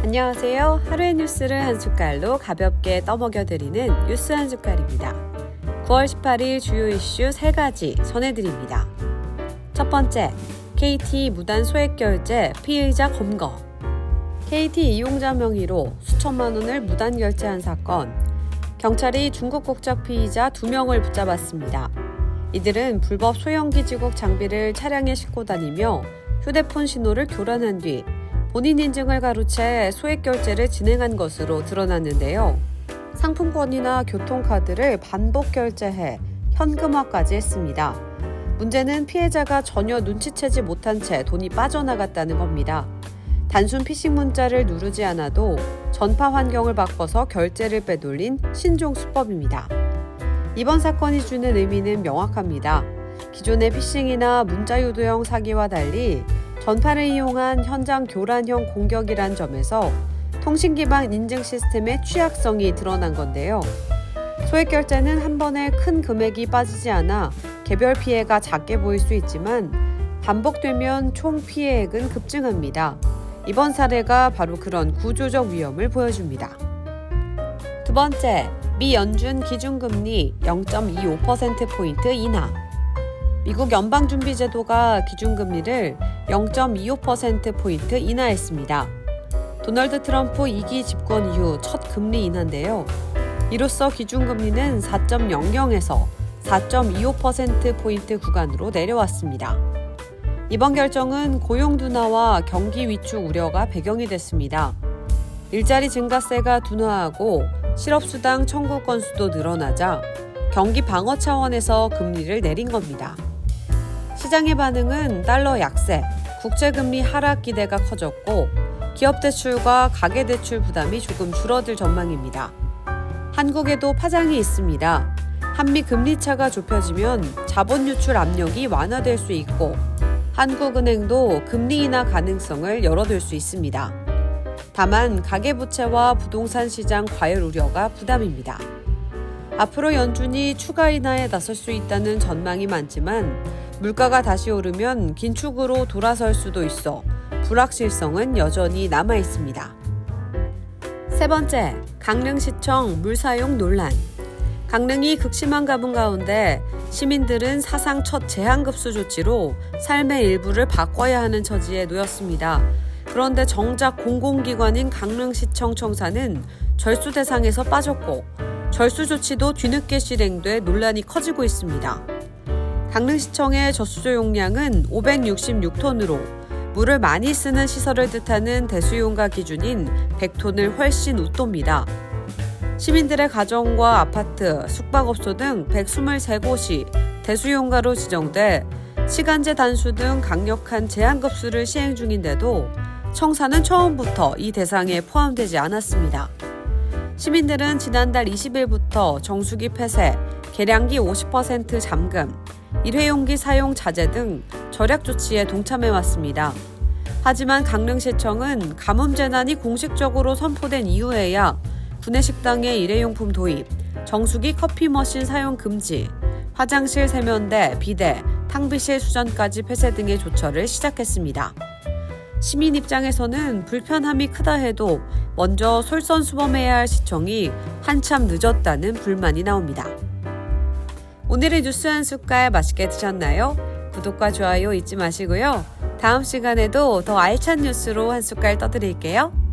안녕하세요. 하루의 뉴스를 한 숟갈로 가볍게 떠먹여드리는 뉴스 한 숟갈입니다. 9월 18일 주요 이슈 3가지 전해드립니다. 첫 번째, KT 무단 소액 결제 피의자 검거. KT 이용자 명의로 수천만 원을 무단 결제한 사건. 경찰이 중국 국적 피의자 2명을 붙잡았습니다. 이들은 불법 소형기지국 장비를 차량에 싣고 다니며 휴대폰 신호를 교란한 뒤 본인 인증을 가로채 소액 결제를 진행한 것으로 드러났는데요. 상품권이나 교통카드를 반복 결제해 현금화까지 했습니다. 문제는 피해자가 전혀 눈치채지 못한 채 돈이 빠져나갔다는 겁니다. 단순 피싱 문자를 누르지 않아도 전파 환경을 바꿔서 결제를 빼돌린 신종 수법입니다. 이번 사건이 주는 의미는 명확합니다. 기존의 피싱이나 문자 유도형 사기와 달리 전파를 이용한 현장 교란형 공격이란 점에서 통신 기반 인증 시스템의 취약성이 드러난 건데요. 소액 결제는 한 번에 큰 금액이 빠지지 않아 개별 피해가 작게 보일 수 있지만 반복되면 총 피해액은 급증합니다. 이번 사례가 바로 그런 구조적 위험을 보여줍니다. 두 번째, 미 연준 기준금리 0.25%포인트 인하. 미국 연방준비제도가 기준금리를 0.25%포인트 인하했습니다. 도널드 트럼프 2기 집권 이후 첫 금리 인하인데요. 이로써 기준금리는 4.00에서 4.25%포인트 구간으로 내려왔습니다. 이번 결정은 고용 둔화와 경기 위축 우려가 배경이 됐습니다. 일자리 증가세가 둔화하고 실업수당 청구 건수도 늘어나자 경기 방어 차원에서 금리를 내린 겁니다. 시장의 반응은 달러 약세, 국채금리 하락 기대가 커졌고 기업 대출과 가계 대출 부담이 조금 줄어들 전망입니다. 한국에도 파장이 있습니다. 한미 금리 차가 좁혀지면 자본 유출 압력이 완화될 수 있고 한국은행도 금리 인하 가능성을 열어둘 수 있습니다. 다만 가계부채와 부동산 시장 과열 우려가 부담입니다. 앞으로 연준이 추가 인하에 나설 수 있다는 전망이 많지만 물가가 다시 오르면 긴축으로 돌아설 수도 있어 불확실성은 여전히 남아 있습니다. 세 번째, 강릉시청 물 사용 논란. 강릉이 극심한 가뭄 가운데 시민들은 사상 첫 제한급수 조치로 삶의 일부를 바꿔야 하는 처지에 놓였습니다. 그런데 정작 공공기관인 강릉시청 청사는 절수 대상에서 빠졌고 절수 조치도 뒤늦게 실행돼 논란이 커지고 있습니다. 강릉시청의 젖수조 용량은 566톤으로 물을 많이 쓰는 시설을 뜻하는 대수용가 기준인 100톤을 훨씬 웃돕니다. 시민들의 가정과 아파트, 숙박업소 등 123곳이 대수용가로 지정돼 시간제 단수 등 강력한 제한급수를 시행 중인데도 청사는 처음부터 이 대상에 포함되지 않았습니다. 시민들은 지난달 20일부터 정수기 폐쇄, 계량기 50% 잠금, 일회용기 사용 자제 등 절약 조치에 동참해왔습니다. 하지만 강릉시청은 가뭄 재난이 공식적으로 선포된 이후에야 구내식당의 일회용품 도입, 정수기 커피 머신 사용 금지, 화장실 세면대, 비데, 탕비실 수전까지 폐쇄 등의 조처를 시작했습니다. 시민 입장에서는 불편함이 크다 해도 먼저 솔선수범해야 할 시청이 한참 늦었다는 불만이 나옵니다. 오늘의 뉴스 한 숟갈 맛있게 드셨나요? 구독과 좋아요 잊지 마시고요. 다음 시간에도 더 알찬 뉴스로 한 숟갈 떠드릴게요.